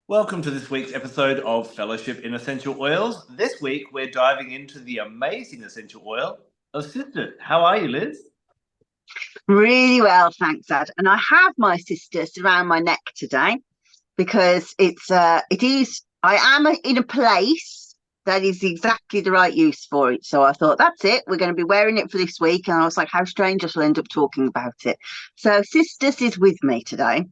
Welcome to this week's episode of Fellowship in Essential Oils. This week, we're diving into the amazing essential oil of Cistus. How are you, Liz? Really well, thanks, Ed. And I have my Cistus around my neck today because I am in a place that is exactly the right use for it. So I thought, that's it. We're going to be wearing it for this week. And I was like, how strange I shall end up talking about it. So Cistus is with me today.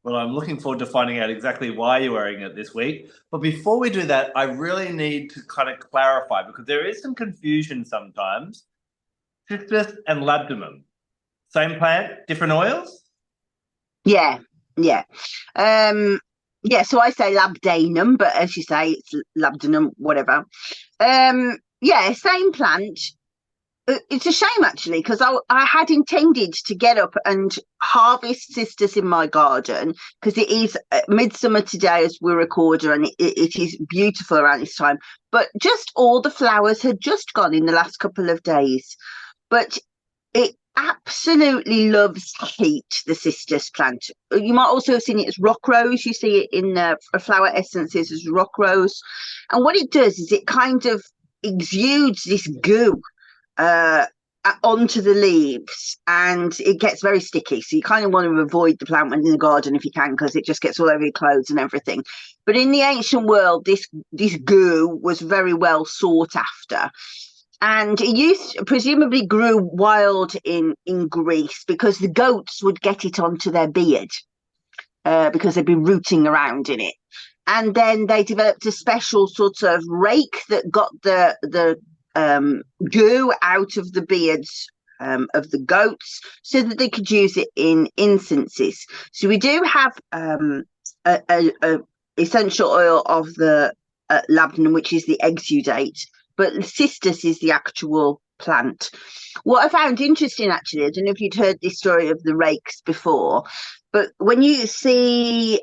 Well, I'm looking forward to finding out exactly why you're wearing it this week. But before we do that, I really need to kind of clarify because there is some confusion sometimes. Cistus and labdanum, same plant, different oils? Yeah, yeah. So I say labdanum, but as you say, it's labdanum, whatever. Yeah, same plant. It's a shame actually because I had intended to get up and harvest cistus in my garden because it is midsummer today as we record, and it is beautiful around this time. But just all the flowers had just gone in the last couple of days. But it absolutely loves heat, the cistus plant. You might also have seen it as rock rose. You see it in flower essences as rock rose. And what it does is it kind of exudes this goo uh, onto the leaves, and it gets very sticky. So you kind of want to avoid the plant when in the garden if you can, because it just gets all over your clothes and everything. But in the ancient world, this goo was very well sought after. And it presumably grew wild in Greece because the goats would get it onto their beard because they'd be rooting around in it. And then they developed a special sort of rake that got the goo out of the beards of the goats so that they could use it in incenses. So we do have a essential oil of the labdanum, which is the exudate, but cistus is the actual plant. What I found interesting, actually, I don't know if you'd heard this story of the rakes before, but when you see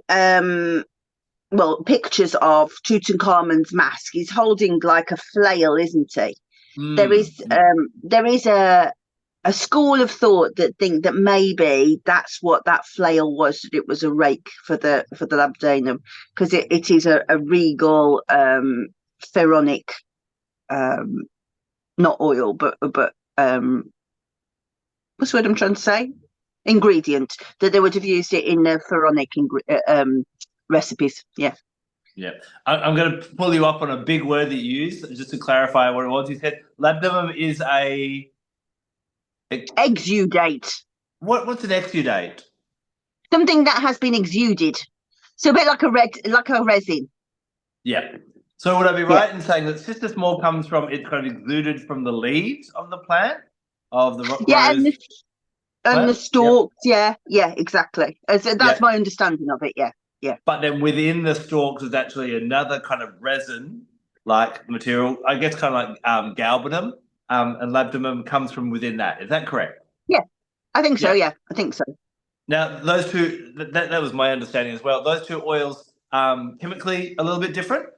pictures of Tutankhamun's mask, he's holding like a flail, isn't he? Mm. There is a school of thought that think that maybe that's what that flail was. That it was a rake for the labdanum because it is a regal pharaonic, not oil, but what's the word I'm trying to say? Ingredient that they would have used it in the pharaonic recipes. Yeah. Yeah. I'm going to pull you up on a big word that you used just to clarify what it was. You said labdanum is a exudate. What's an exudate? Something that has been exuded. So a bit like a resin. Yeah. So would I be right in saying that cistus more comes from it's kind of exuded from the leaves of the plant of the rock rose? And the stalks. Yep. Yeah, exactly. So that's my understanding of it. Yeah. Yeah. But then within the stalks is actually another kind of resin-like material, I guess kind of like galbanum, and labdanum comes from within that. Is that correct? Yeah, I think so. Yeah, I think so. Now, those two, that was my understanding as well. Those two oils, chemically a little bit different?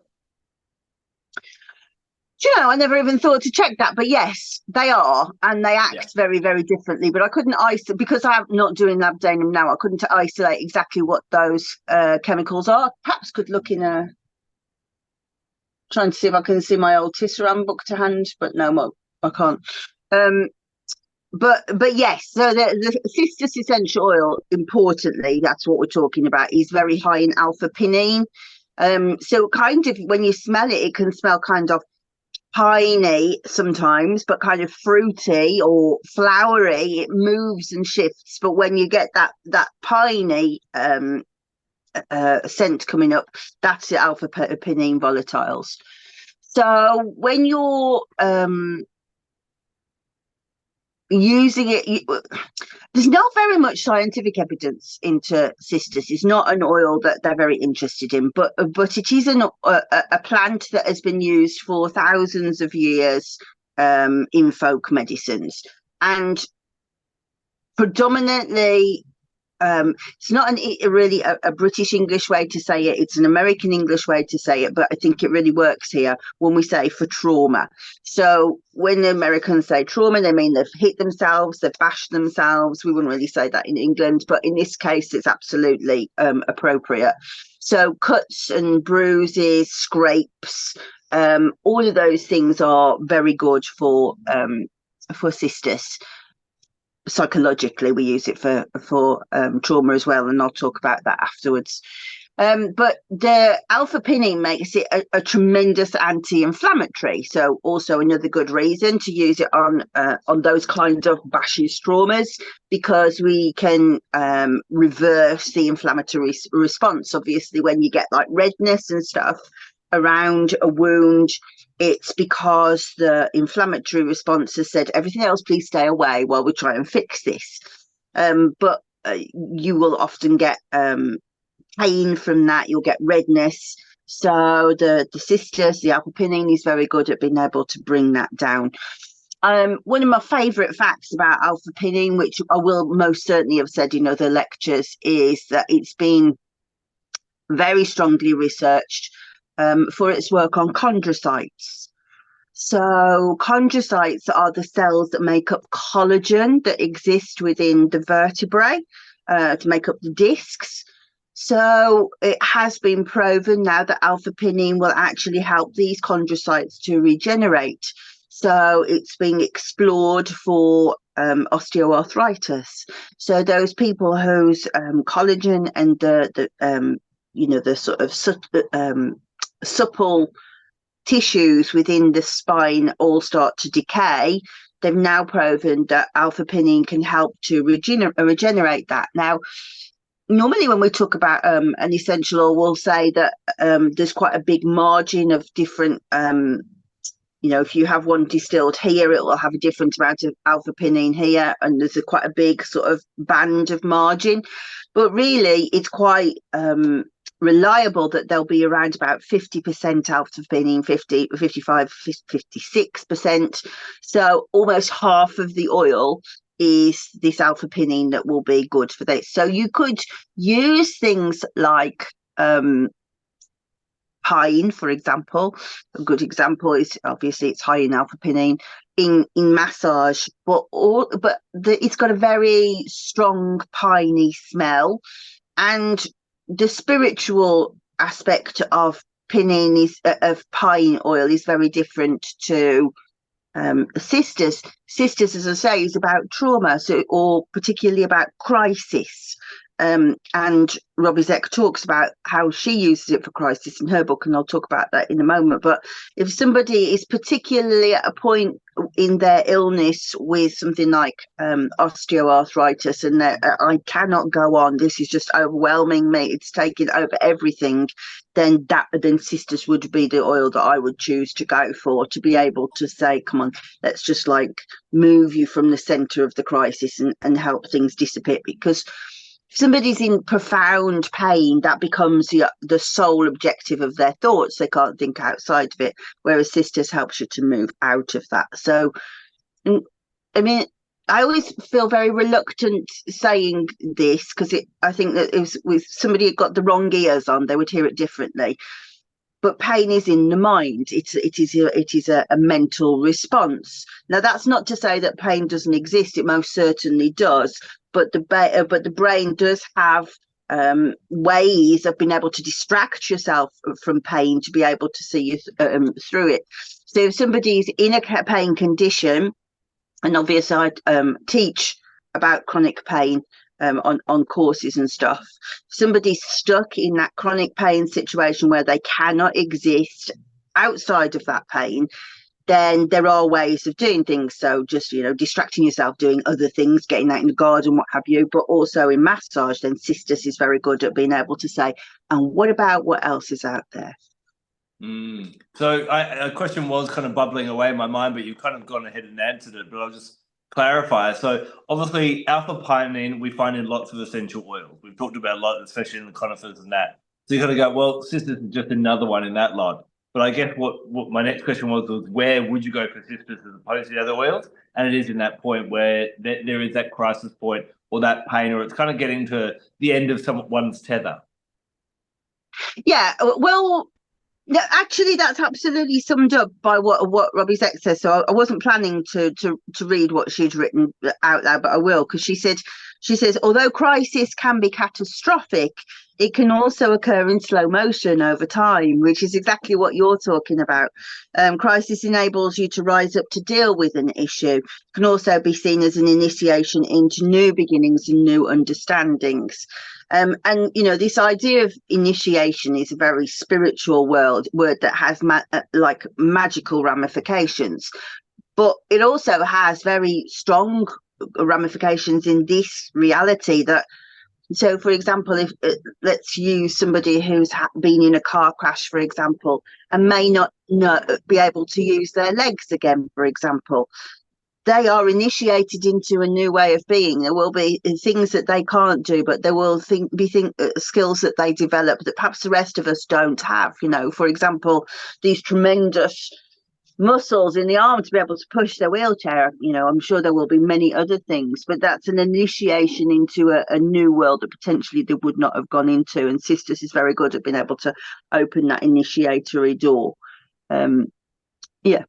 Do you know, I never even thought to check that, but yes, they are, and they act very, very differently. But I couldn't isolate because I'm not doing labdanum now. I couldn't isolate exactly what those chemicals are. Perhaps could look in trying to see if I can see my old Tisserand book to hand, but no, I can't. But yes, so the Cistus essential oil, importantly, that's what we're talking about, is very high in alpha pinene. So kind of when you smell it, it can smell kind of piney sometimes, but kind of fruity or flowery. It moves and shifts, but when you get that piney scent coming up, that's the alpha pinene volatiles. So when you're using it, there's not very much scientific evidence into cistus. It's not an oil that they're very interested in, but it is a plant that has been used for thousands of years in folk medicines, and predominantly it's not really a British English way to say it. It's an American English way to say it, but I think it really works here when we say for trauma. So when the Americans say trauma, they mean they've hit themselves, they've bashed themselves. We wouldn't really say that in England, but in this case, it's absolutely appropriate. So cuts and bruises, scrapes, all of those things are very good for cistus. Psychologically, we use it for trauma as well, and I'll talk about that afterwards. But the alpha-pinene makes it a tremendous anti-inflammatory, so also another good reason to use it on those kinds of bashes traumas, because we can reverse the inflammatory response. Obviously, when you get like redness and stuff around a wound, it's because the inflammatory response has said, everything else, please stay away while we try and fix this. But you will often get pain from that. You'll get redness. So the cistus, the alpha-pinene, is very good at being able to bring that down. One of my favourite facts about alpha-pinene, which I will most certainly have said in other lectures, is that it's been very strongly researched for its work on chondrocytes. So chondrocytes are the cells that make up collagen that exist within the vertebrae to make up the discs. So it has been proven now that alpha-pinene will actually help these chondrocytes to regenerate. So it's being explored for osteoarthritis. So those people whose collagen and the sort of supple tissues within the spine all start to decay, they've now proven that alpha-pinene can help to regenerate that. Now, normally when we talk about an essential oil, we'll say that there's quite a big margin of different, if you have one distilled here, it will have a different amount of alpha-pinene here, and there's quite a big sort of band of margin. But really, it's quite reliable that there'll be around about 50% alpha-pinene, 55, 56%. So almost half of the oil is this alpha-pinene that will be good for this. So you could use things like pine, for example. A good example is obviously it's high in alpha-pinene in massage, but it's got a very strong piney smell, and the spiritual aspect of pine oil is very different to cistus. Cistus, as I say, is about trauma, or particularly about crisis. And Robbie Zeck talks about how she uses it for crisis in her book, and I'll talk about that in a moment. But if somebody is particularly at a point in their illness with something like osteoarthritis, and I cannot go on, this is just overwhelming me, it's taking over everything, then cistus would be the oil that I would choose to go for, to be able to say, come on, let's just like move you from the center of the crisis and help things dissipate. Because if somebody's in profound pain, that becomes the sole objective of their thoughts. They can't think outside of it, whereas cistus helps you to move out of that. So, I mean, I always feel very reluctant saying this, because I think that if somebody had got the wrong ears on, they would hear it differently. But pain is in the mind. It is a mental response. Now, that's not to say that pain doesn't exist. It most certainly does. But the brain does have ways of being able to distract yourself from pain to be able to see you through it. So if somebody's in a pain condition, and obviously I teach about chronic pain on courses and stuff, somebody's stuck in that chronic pain situation where they cannot exist outside of that pain, then there are ways of doing things. So just, distracting yourself, doing other things, getting out in the garden, what have you. But also in massage, then cistus is very good at being able to say, and what about what else is out there? So a question was kind of bubbling away in my mind, but you've kind of gone ahead and answered it, but I'll just clarify. So obviously alpha-pinene we find in lots of essential oils. We've talked about a lot, especially in the conifers and that. So you got to go, well, cistus is just another one in that lot. But I guess what my next question was where would you go for cistus as opposed to the other oils? And it is in that point where there is that crisis point or that pain, or it's kind of getting to the end of someone's tether. Yeah, well, actually, that's absolutely summed up by what Robbie Zeck says. So I wasn't planning to read what she'd written out loud, but I will, because she said, She says, although crisis can be catastrophic, it can also occur in slow motion over time, which is exactly what you're talking about. Crisis enables you to rise up to deal with an issue. It can also be seen as an initiation into new beginnings and new understandings. And you know, this idea of initiation is a very spiritual word that has like magical ramifications, but it also has very strong ramifications in this reality. That, so for example, if let's use somebody who's been in a car crash, for example, and may not be able to use their legs again, for example, they are initiated into a new way of being. There will be things that they can't do, but there will be skills that they develop that perhaps the rest of us don't have. You know, for example, these tremendous muscles in the arm to be able to push their wheelchair. You know, I'm sure there will be many other things, but that's an initiation into a new world that potentially they would not have gone into. And Cistus is very good at being able to open that initiatory door. Yeah.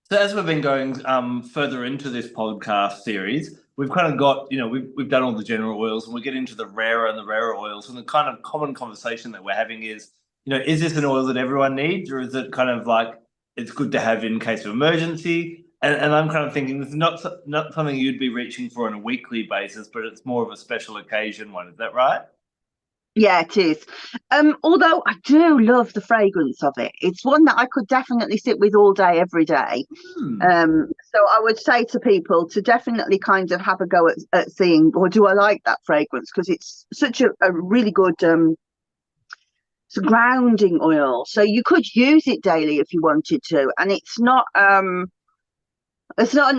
So as we've been going further into this podcast series, we've kind of got, you know, we've done all the general oils, and we get into the rarer oils, and the kind of common conversation that we're having is, you know, is this an oil that everyone needs, or is it kind of like it's good to have in case of emergency? And I'm kind of thinking it's not something you'd be reaching for on a weekly basis, but it's more of a special occasion one. Is that right? Yeah, it is. Although I do love the fragrance of it. It's one that I could definitely sit with all day, every day. So I would say to people to definitely kind of have a go at seeing, or do I like that fragrance? Because it's such a really good it's a grounding oil. So you could use it daily if you wanted to. And it's not an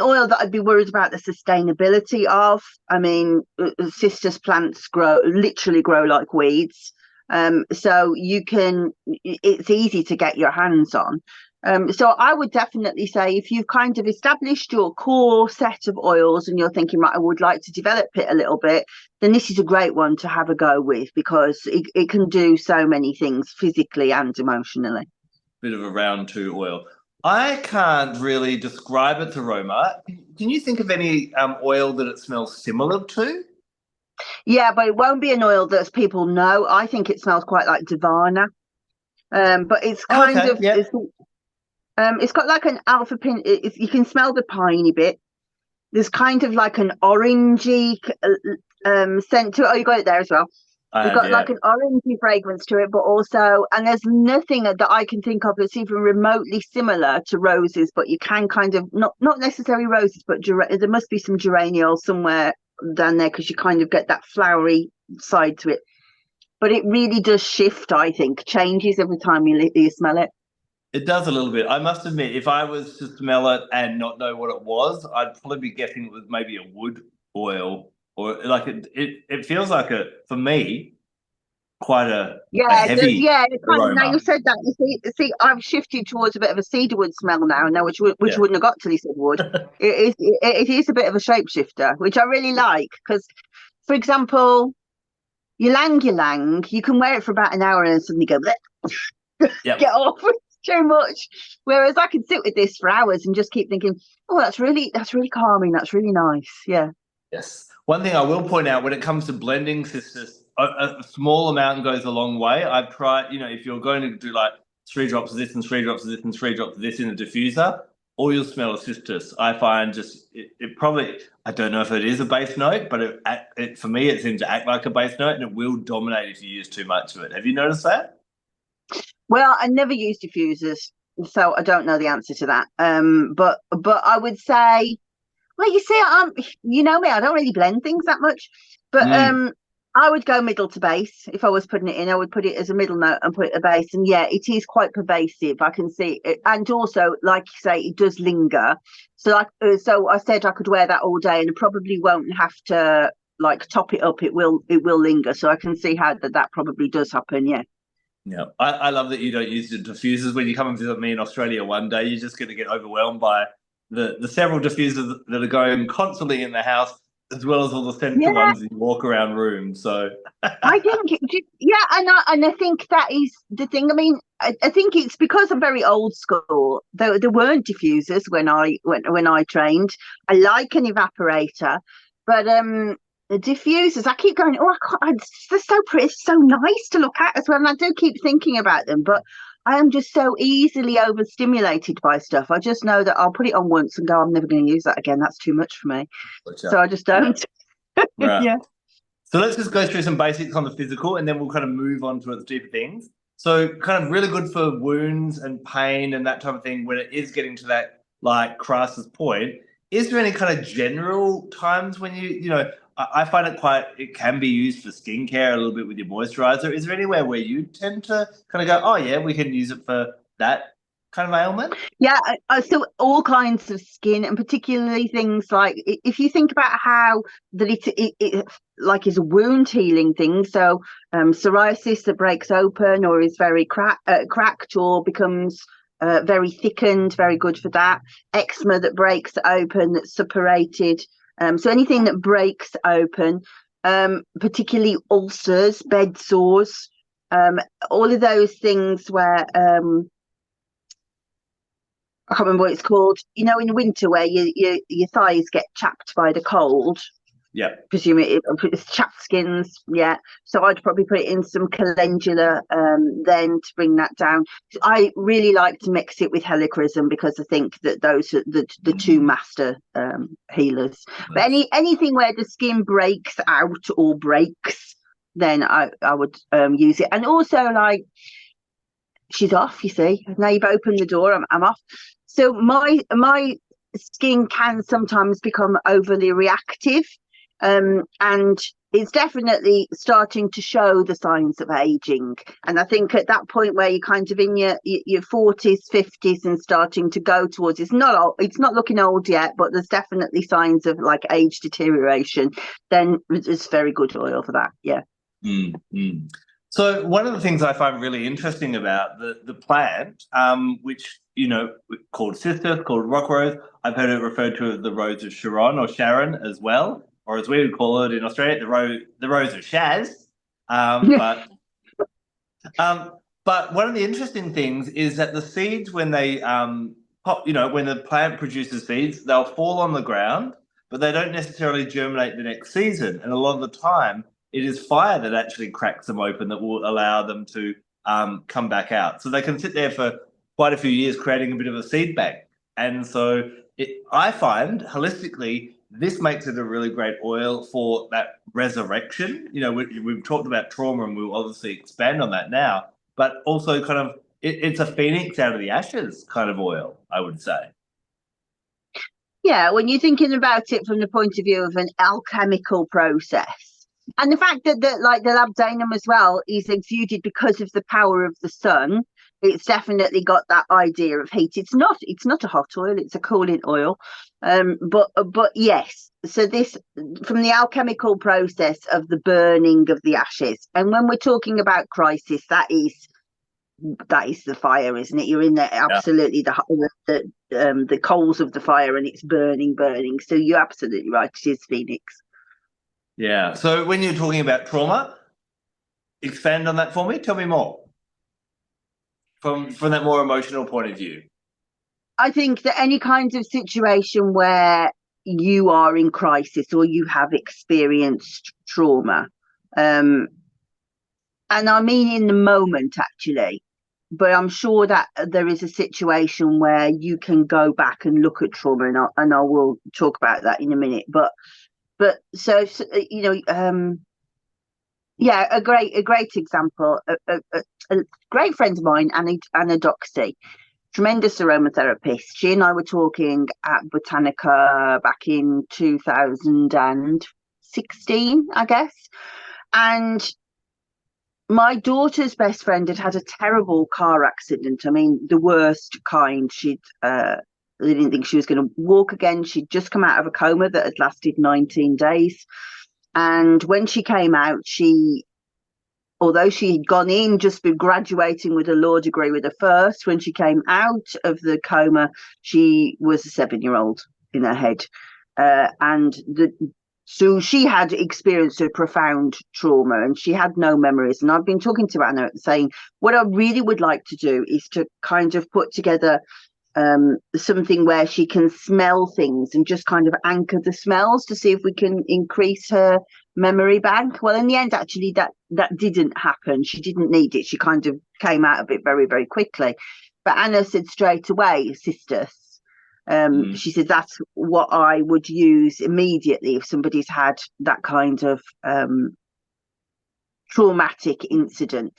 oil that I'd be worried about the sustainability of. I mean, cistus plants literally grow like weeds. So it's easy to get your hands on. So I would definitely say if you've kind of established your core set of oils and you're thinking, right, I would like to develop it a little bit, then this is a great one to have a go with, because it can do so many things physically and emotionally. Bit of a round two oil. I can't really describe its aroma. Can you think of any oil that it smells similar to? Yeah, but it won't be an oil that people know. I think it smells quite like Divana. But it's kind of yeah. it's got like an alpha pin. You can smell the piney bit. There's kind of like an orangey scent to it. Oh, you got it there as well. We've got like an orangey fragrance to it, but also, and there's nothing that I can think of that's even remotely similar to roses, but you can kind of, not necessarily roses, but there must be some geraniol somewhere down there, because you kind of get that flowery side to it. But it really does shift, I think, changes every time you smell it. It does a little bit. I must admit, if I was to smell it and not know what it was, I'd probably be guessing it was maybe a wood oil, or like it feels like for me, quite a heavy aroma. Now you said that, you see, I've shifted towards a bit of a cedarwood smell now, which you wouldn't have got till you said wood. It is a bit of a shapeshifter, which I really like, because, for example, ylang ylang, you can wear it for about an hour and suddenly go, get off. It's too much. Whereas I could sit with this for hours and just keep thinking, oh, that's really calming. That's really nice. Yeah. Yes. One thing I will point out, when it comes to blending cistus, a small amount goes a long way. I've tried, you know, if you're going to do like 3 drops of this and 3 drops of this and 3 drops of this in a diffuser, all you'll smell is cistus. I find just it probably, I don't know if it is a base note, but it for me, it seems to act like a base note, and it will dominate if you use too much of it. Have you noticed that? Well, I never use diffusers, so I don't know the answer to that. But I would say, well, you see, you know me, I don't really blend things that much, but I would go middle to base. If I was putting it in, I would put it as a middle note and put it a base. And yeah, it is quite pervasive. I can see it, and also, like you say, it does linger. So I said I could wear that all day, and I probably won't have to like top it up. It will linger. So I can see how that probably does happen. Yeah. Yeah, I love that you don't use the diffusers. When you come and visit me in Australia one day, you're just going to get overwhelmed by the several diffusers that are going constantly in the house, as well as all the central ones that you walk around rooms. So I think, and I think that is the thing. I mean, I think it's because I'm very old school. There weren't diffusers when I trained. I like an evaporator, but the diffusers, I keep going, oh, they're so pretty, it's so nice to look at as well. And I do keep thinking about them, but I am just so easily overstimulated by stuff. I just know that I'll put it on once and go, I'm never going to use that again. That's too much for me. Gotcha. So I just don't. Right. Yeah. So let's just go through some basics on the physical, and then we'll kind of move on to its deeper things. So kind of really good for wounds and pain and that type of thing when it is getting to that like crisis point. Is there any kind of general times when you know, I find it can be used for skincare a little bit with your moisturizer. Is there anywhere where you tend to kind of go, oh yeah, we can use it for that kind of ailment? Yeah, so all kinds of skin, and particularly things like if you think about how that it like is a wound healing thing. So psoriasis that breaks open or is very cracked or becomes very thickened, very good for that. Eczema that breaks open, that's suppurated. So anything that breaks open, particularly ulcers, bed sores, all of those things where I can't remember what it's called. You know, in winter where your thighs get chapped by the cold. Yeah. Presumably it's chapped skins. Yeah. So I'd probably put it in some calendula then to bring that down. I really like to mix it with helichrysum because I think that those are the two master healers. But anything where the skin breaks out or breaks, then I would use it. And also, like, she's off, you see. Now you've opened the door, I'm off. So my skin can sometimes become overly reactive, and it's definitely starting to show the signs of aging. And I think at that point where you're kind of in your 40s, 50s and starting to go towards, it's not looking old yet, but there's definitely signs of like age deterioration, then it's very good oil for that. Yeah. Mm-hmm. So one of the things I find really interesting about the plant, which, you know, called cistus, called rock rose, I've heard it referred to as the rose of Sharon or Sharon as well, or as we would call it in Australia, the rose of Shaz. But one of the interesting things is that the seeds, when they pop, you know, when the plant produces seeds, they'll fall on the ground, but they don't necessarily germinate the next season. And a lot of the time, it is fire that actually cracks them open that will allow them to come back out. So they can sit there for quite a few years creating a bit of a seed bank. And so I find holistically, this makes it a really great oil for that resurrection. You know, we've talked about trauma and we'll obviously expand on that now, but also kind of it's a phoenix out of the ashes kind of oil, I would say. Yeah, when you're thinking about it from the point of view of an alchemical process. And the fact that like the labdanum as well is exuded because of the power of the sun, it's definitely got that idea of heat. It's not a hot oil, it's a cooling oil. But yes, so this from the alchemical process of the burning of the ashes. And when we're talking about crisis, that is the fire, isn't it? You're in there, absolutely, the coals of the fire, and it's burning. So you're absolutely right, it is phoenix. Yeah. So when you're talking about trauma, expand on that for me. Tell me more from that more emotional point of view. I think that any kind of situation where you are in crisis or you have experienced trauma, and I mean in the moment actually, but I'm sure that there is a situation where you can go back and look at trauma, and I will talk about that in a minute. But so you know, yeah, a great example. A great friend of mine, Anna Doxy, tremendous aromatherapist. She and I were talking at Botanica back in 2016, I guess, and my daughter's best friend had a terrible car accident. I mean, the worst kind. They didn't think she was going to walk again. She'd just come out of a coma that had lasted 19 days. And when she came out, although she had gone in, just been graduating with a law degree with a first, when she came out of the coma, she was a 7-year-old in her head. So she had experienced a profound trauma and she had no memories. And I've been talking to Anna saying, what I really would like to do is to kind of put together something where she can smell things and just kind of anchor the smells to see if we can increase her memory bank. Well, in the end, actually, that didn't happen. She didn't need it. She kind of came out of it very, very quickly. But Anna said straight away, Cistus. She said that's what I would use immediately if somebody's had that kind of traumatic incident.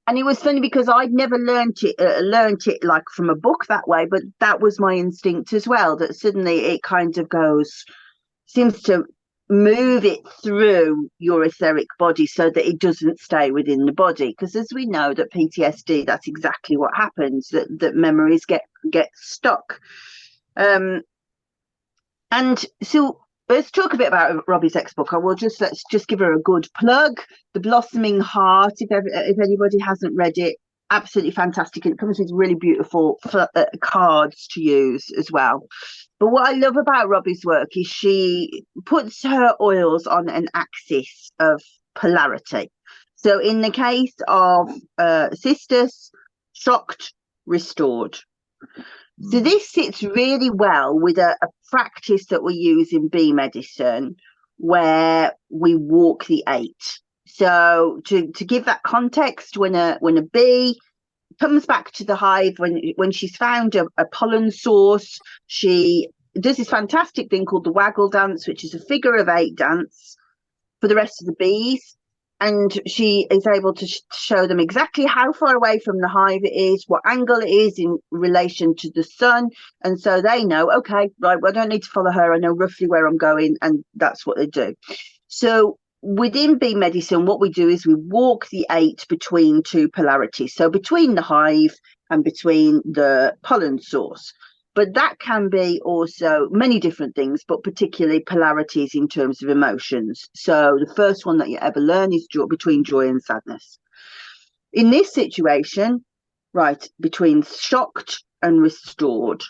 And it was funny because I'd never learnt it like from a book that way, but that was my instinct as well, that suddenly it kind of seems to move it through your etheric body so that it doesn't stay within the body. Because as we know that PTSD, that's exactly what happens, that memories get stuck. And so let's talk a bit about Robbie's next book. Let's just give her a good plug. The Blossoming Heart, if anybody hasn't read it, absolutely fantastic. And it comes with really beautiful cards to use as well. But what I love about Robbie's work is she puts her oils on an axis of polarity. So in the case of Cistus, shocked, restored. So this sits really well with a practice that we use in bee medicine, where we walk the 8. So to give that context, when a bee comes back to the hive, when she's found a pollen source, she does this fantastic thing called the waggle dance, which is a figure of 8 dance for the rest of the bees. And she is able to show them exactly how far away from the hive it is, what angle it is in relation to the sun. And so they know, okay, right, well, I don't need to follow her. I know roughly where I'm going. And that's what they do. So within bee medicine, what we do is we walk the 8 between 2 polarities. So between the hive and between the pollen source. But that can be also many different things, but particularly polarities in terms of emotions. So the first one that you ever learn is between joy and sadness. In this situation, right, between shocked and restored.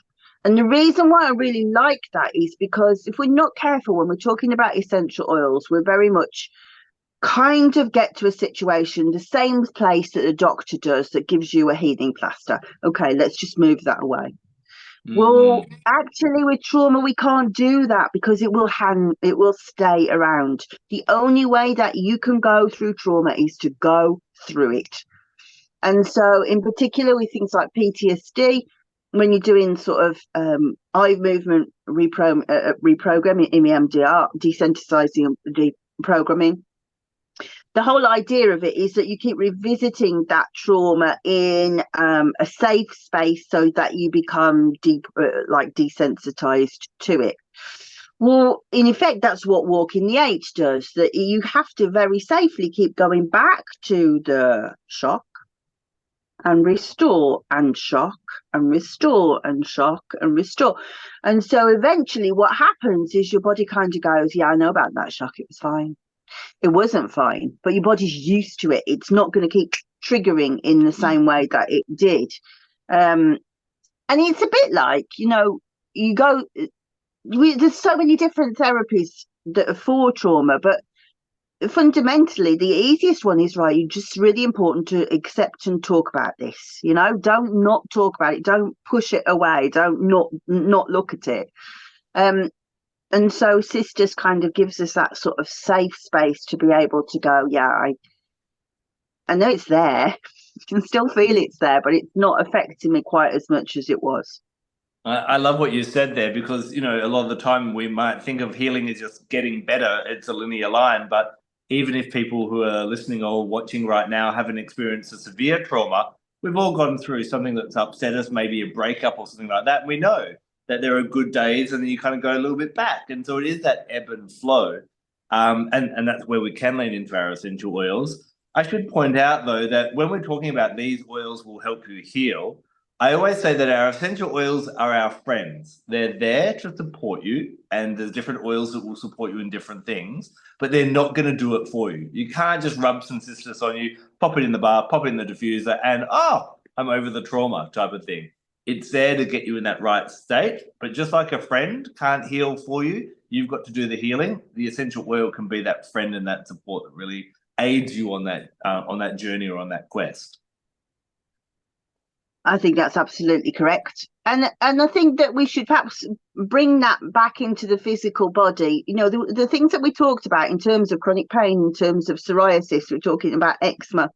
And the reason why I really like that is because if we're not careful when we're talking about essential oils, we're very much kind of get to a situation, the same place that the doctor does that gives you a healing plaster. Okay, let's just move that away. Well, actually, with trauma, we can't do that because it will stay around. The only way that you can go through trauma is to go through it. And so, in particular, with things like PTSD, when you're doing sort of eye movement reprogramming, EMDR, desensitizing deprogramming, the whole idea of it is that you keep revisiting that trauma in a safe space so that you become desensitized to it. Well, in effect, that's what walking the 8 does, that you have to very safely keep going back to the shock and restore and shock and restore and shock and restore. And so eventually what happens is your body kind of goes, yeah, I know about that shock. It was fine. It wasn't fine, but your body's used to it. It's not going to keep triggering in the same way that it did. And it's a bit like, there's so many different therapies that are for trauma, but fundamentally, the easiest one is, right, it's just really important to accept and talk about this. Don't not talk about it. Don't push it away. Don't not look at it. And so Cistus kind of gives us that sort of safe space to be able to go, yeah, I know it's there. You can still feel it's there, but it's not affecting me quite as much as it was. I love what you said there because, a lot of the time we might think of healing as just getting better. It's a linear line. But even if people who are listening or watching right now haven't experienced a severe trauma, we've all gone through something that's upset us, maybe a breakup or something like that. And we know that there are good days and then you kind of go a little bit back. And so it is that ebb and flow. And that's where we can lean into our essential oils. I should point out, though, that when we're talking about these oils will help you heal, I always say that our essential oils are our friends. They're there to support you, and there's different oils that will support you in different things, but they're not going to do it for you. You can't just rub some Cistus on you, pop it in the bar, pop it in the diffuser, and I'm over the trauma type of thing. It's there to get you in that right state, but just like a friend can't heal for you, you've got to do the healing. The essential oil can be that friend and that support that really aids you on that journey or on that quest. I think that's absolutely correct. And I think that we should perhaps bring that back into the physical body. You know, the things that we talked about in terms of chronic pain, in terms of psoriasis, we're talking about eczema.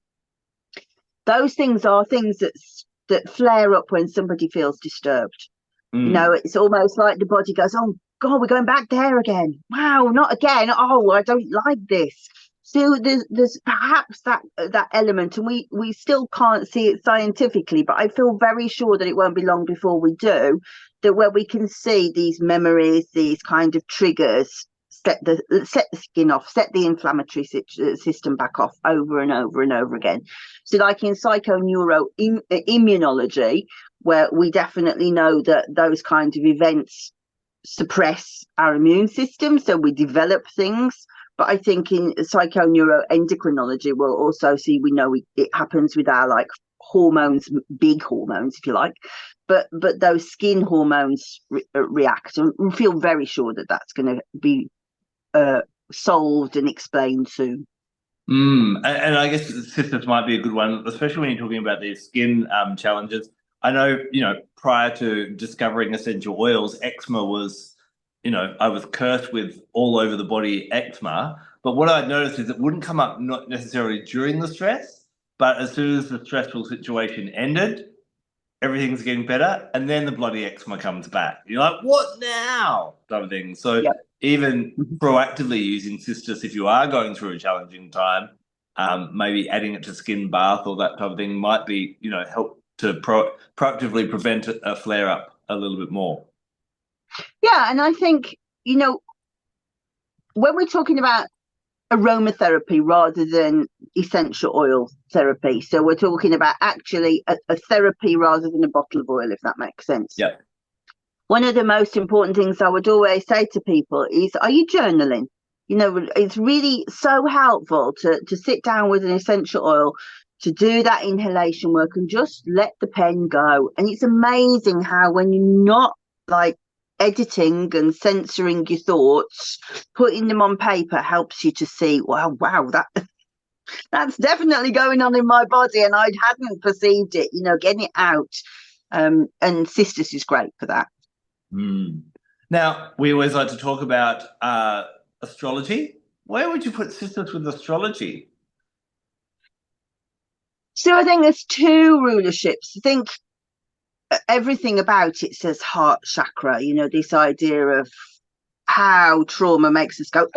Those things are things that flare up when somebody feels disturbed. You know, it's almost like the body goes, oh God, we're going back there again. Wow, not again. Oh, I don't like this. So there's perhaps that element, and we still can't see it scientifically, but I feel very sure that it won't be long before we do, that where we can see these memories, these kind of triggers, set the skin off, set the inflammatory system back off over and over and over again. So like in immunology, where we definitely know that those kinds of events suppress our immune system, so we develop things. But I think in psychoneuroendocrinology, we'll also see, we know it happens with our like hormones, big hormones, if you like, but those skin hormones react, and we feel very sure that that's going to be solved and explained soon. And I guess Cistus might be a good one, especially when you're talking about these skin challenges. I know, prior to discovering essential oils, eczema was, I was cursed with all over the body eczema. But what I'd noticed is it wouldn't come up not necessarily during the stress, but as soon as the stressful situation ended, everything's getting better, and then the bloody eczema comes back. You're like, what now? Type of thing. So even proactively using Cistus, if you are going through a challenging time, maybe adding it to skin bath or that type of thing might be, help to proactively prevent a flare up a little bit more. Yeah, and I think, when we're talking about aromatherapy rather than essential oil therapy, so we're talking about actually a therapy rather than a bottle of oil, if that makes sense. Yeah. One of the most important things I would always say to people is, are you journaling? It's really so helpful to sit down with an essential oil, to do that inhalation work and just let the pen go. And it's amazing how, when you're not like editing and censoring your thoughts, putting them on paper helps you to see, wow, that's definitely going on in my body and I hadn't perceived it, getting it out. And Cistus is great for that. Now, we always like to talk about astrology. Where would you put Cistus with astrology? So I think there's two rulerships. I think everything about it says heart chakra, this idea of how trauma makes us go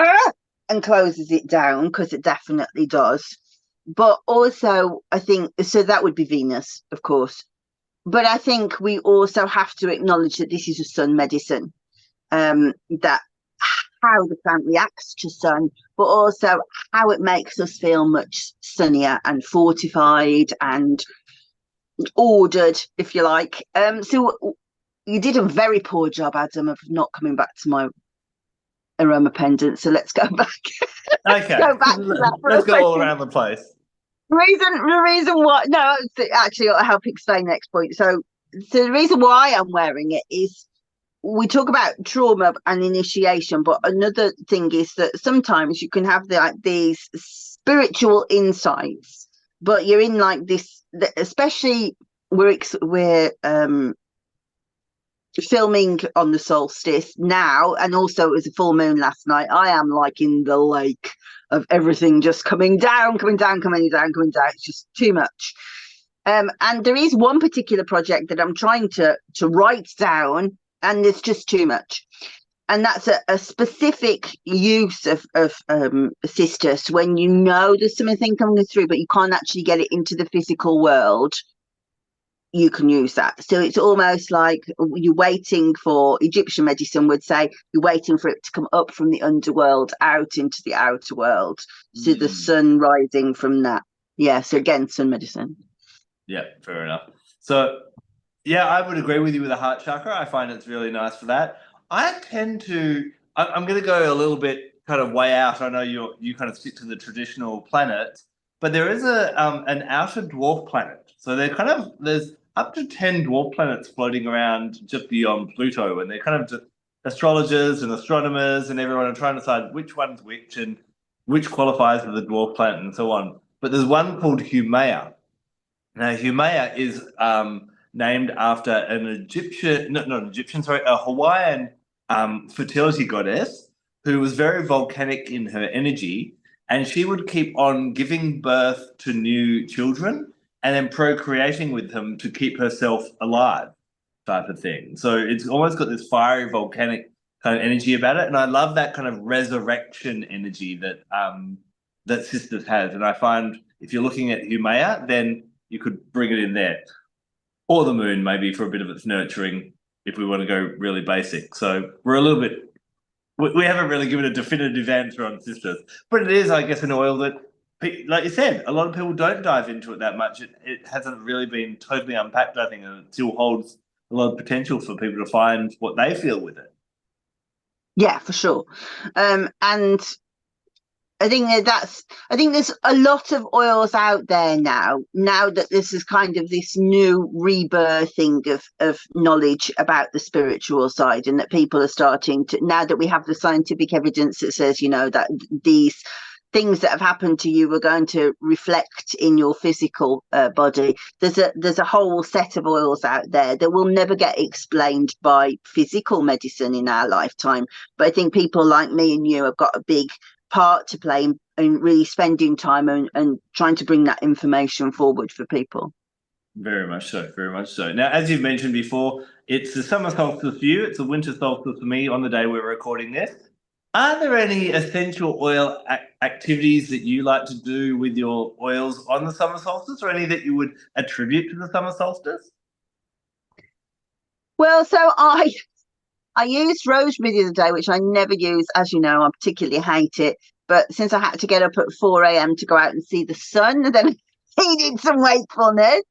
and closes it down, because it definitely does. But also, I think, so that would be Venus, of course. But I think we also have to acknowledge that this is a sun medicine, that how the plant reacts to sun, but also how it makes us feel much sunnier and fortified and ordered, if you like. So you did a very poor job, Adam, of not coming back to my aroma pendant. So let's go back. Okay. Go back to that. Let's go all around the place. The reason why, no, actually, I'll help explain the next point. So the reason why I'm wearing it is, we talk about trauma and initiation, but another thing is that sometimes you can have these spiritual insights, but you're in like this, especially we're filming on the solstice now, and also it was a full moon last night. I am like in the lake of everything just coming down. It's just too much. And there is one particular project that I'm trying to write down, and it's just too much. And that's a specific use of Cistus when there's something coming through, but you can't actually get it into the physical world. You can use that. So it's almost like you're waiting for, Egyptian medicine would say, you're waiting for it to come up from the underworld out into the outer world. So the sun rising from that. Yeah. So again, sun medicine. Yeah, fair enough. So yeah, I would agree with you with the heart chakra. I find it's really nice for that. I'm going to go a little bit kind of way out. I know you kind of stick to the traditional planets, but there is an outer dwarf planet. So there's up to 10 dwarf planets floating around just beyond Pluto, and they're kind of just astrologers and astronomers and everyone are trying to decide which one's which and which qualifies as the dwarf planet and so on. But there's one called Haumea. Now, Haumea is named after an Egyptian, not an Egyptian, sorry, a Hawaiian fertility goddess who was very volcanic in her energy, and she would keep on giving birth to new children and then procreating with them to keep herself alive, type of thing. So it's almost got this fiery volcanic kind of energy about it, and I love that kind of resurrection energy that Cistus has. And I find if you're looking at Humea, then you could bring it in there, or the moon maybe for a bit of its nurturing if we want to go really basic. So we're a little bit, we haven't really given a definitive answer on Cistus, but it is, I guess, an oil that, like you said, a lot of people don't dive into it that much. It hasn't really been totally unpacked, I think, and it still holds a lot of potential for people to find what they feel with it. Yeah, for sure. And I think I think there's a lot of oils out there now that this is kind of this new rebirthing of knowledge about the spiritual side, and that people are starting to, now that we have the scientific evidence that says, you know, that these things that have happened to you are going to reflect in your physical body. There's a whole set of oils out there that will never get explained by physical medicine in our lifetime. But I think people like me and you have got a big part to play in really spending time and trying to bring that information forward for people. Very much so, very much so. Now, as you've mentioned before, it's the summer solstice for you, it's the winter solstice for me on the day we're recording this. Are there any essential oil activities that you like to do with your oils on the summer solstice, or any that you would attribute to the summer solstice? Well, so I used rosemary the other day, which I never use. As you know, I particularly hate it. But since I had to get up at 4 a.m. to go out and see the sun, then I needed some wakefulness.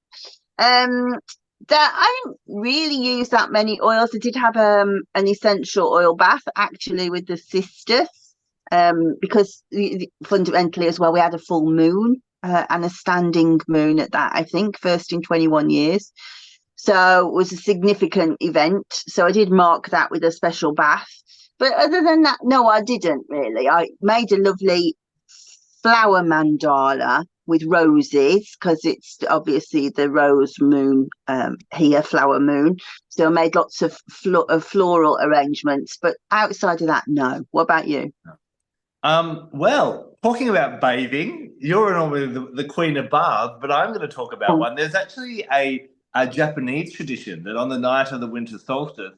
That I didn't really use that many oils. I did have an essential oil bath actually with the Cistus, because fundamentally as well we had a full moon and a standing moon at that, I think first in 21 years. So it was a significant event. So I did mark that with a special bath. But other than that, no, I didn't really. I made a lovely flower mandala with roses, because it's obviously the rose moon here, flower moon. So I made lots of floral arrangements. But outside of that, no. What about you? Well, talking about bathing, you're normally the queen of baths, but I'm going to talk about one. There's actually a Japanese tradition that on the night of the winter solstice,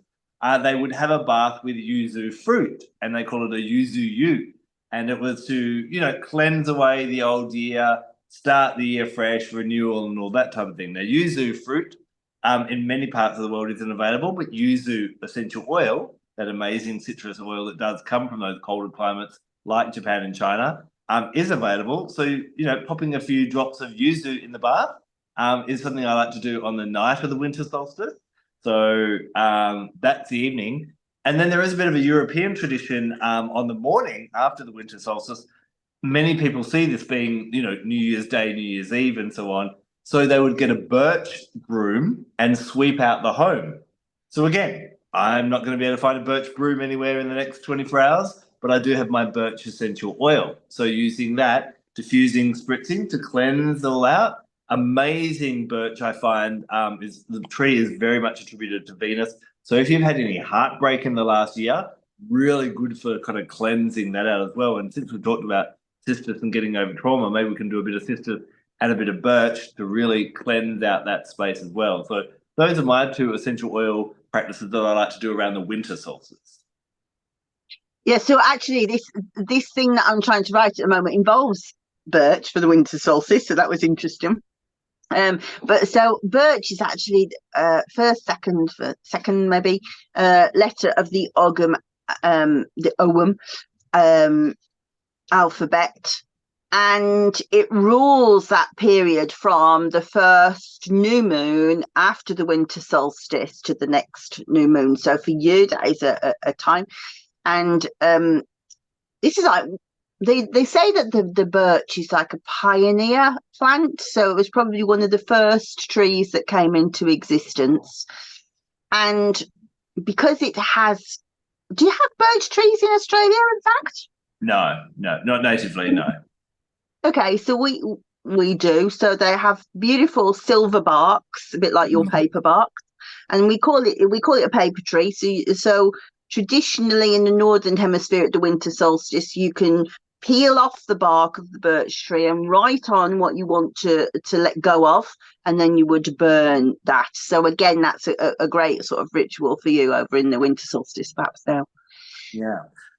they would have a bath with yuzu fruit, and they call it a yuzu yu. And it was to, you know, cleanse away the old year, start the year fresh, renewal, and all that type of thing. Now, yuzu fruit in many parts of the world isn't available, but yuzu essential oil, that amazing citrus oil that does come from those colder climates like Japan and China, is available. So, you know, popping a few drops of yuzu in the bath is something I like to do on the night of the winter solstice. So that's the evening. And then there is a bit of a European tradition on the morning after the winter solstice. Many people see this being, you know, New Year's Day, New Year's Eve, and so on. So they would get a birch broom and sweep out the home. So again, I'm not going to be able to find a birch broom anywhere in the next 24 hours, but I do have my birch essential oil. So using that, diffusing, spritzing to cleanse all out. Amazing birch, I find, is the tree is very much attributed to Venus. So if you've had any heartbreak in the last year, really good for kind of cleansing that out as well. And since we've talked about cistus and getting over trauma, maybe we can do a bit of cistus and a bit of birch to really cleanse out that space as well. So those are my two essential oil practices that I like to do around the winter solstice. Yeah, so actually this thing that I'm trying to write at the moment involves birch for the winter solstice, so that was interesting. But so birch is actually second maybe letter of the Ogham alphabet, and it rules that period from the first new moon after the winter solstice to the next new moon. So for you, that is a time, and this is like. They say that the birch is like a pioneer plant, so it was probably one of the first trees that came into existence. And because it has, do you have birch trees in Australia, in fact? No, not natively, no. Okay, so we do. So they have beautiful silver barks, a bit like your paper barks, and we call it a paper tree. So traditionally in the northern hemisphere at the winter solstice, you can peel off the bark of the birch tree and write on what you want to let go of, and then you would burn that. So again, that's a great sort of ritual for you over in the winter solstice, perhaps now. Yeah.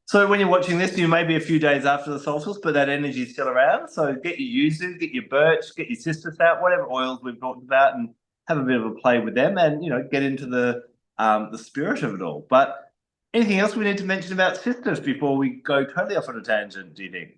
So when you're watching this, you may be a few days after the solstice, but that energy is still around. So get your yuzu, get your birch, get your cistus out, whatever oils we've talked about, and have a bit of a play with them, and get into the spirit of it all. But anything else we need to mention about cistus before we go totally off on a tangent? Do you think?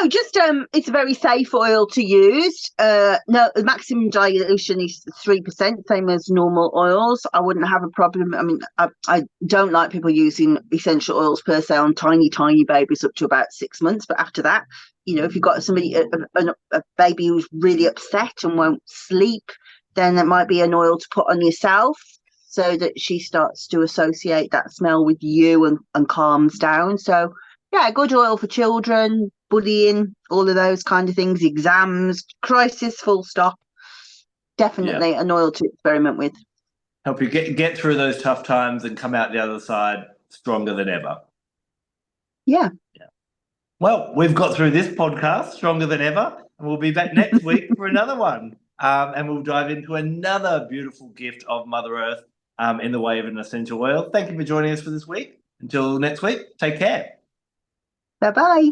No, just it's a very safe oil to use. No, the maximum dilution is 3%, same as normal oils. I wouldn't have a problem. I mean, I don't like people using essential oils per se on tiny babies up to about 6 months. But after that, if you've got somebody, a baby who's really upset and won't sleep, then that might be an oil to put on yourself so that she starts to associate that smell with you and calms down. So yeah, good oil for children, bullying, all of those kind of things, exams, crisis, full stop. Definitely an oil to experiment with. Help you get through those tough times and come out the other side stronger than ever. Yeah. Well, we've got through this podcast stronger than ever, and we'll be back next week for another one. And we'll dive into another beautiful gift of Mother Earth in the way of an essential oil. Thank you for joining us for this week. Until next week, take care. Bye-bye.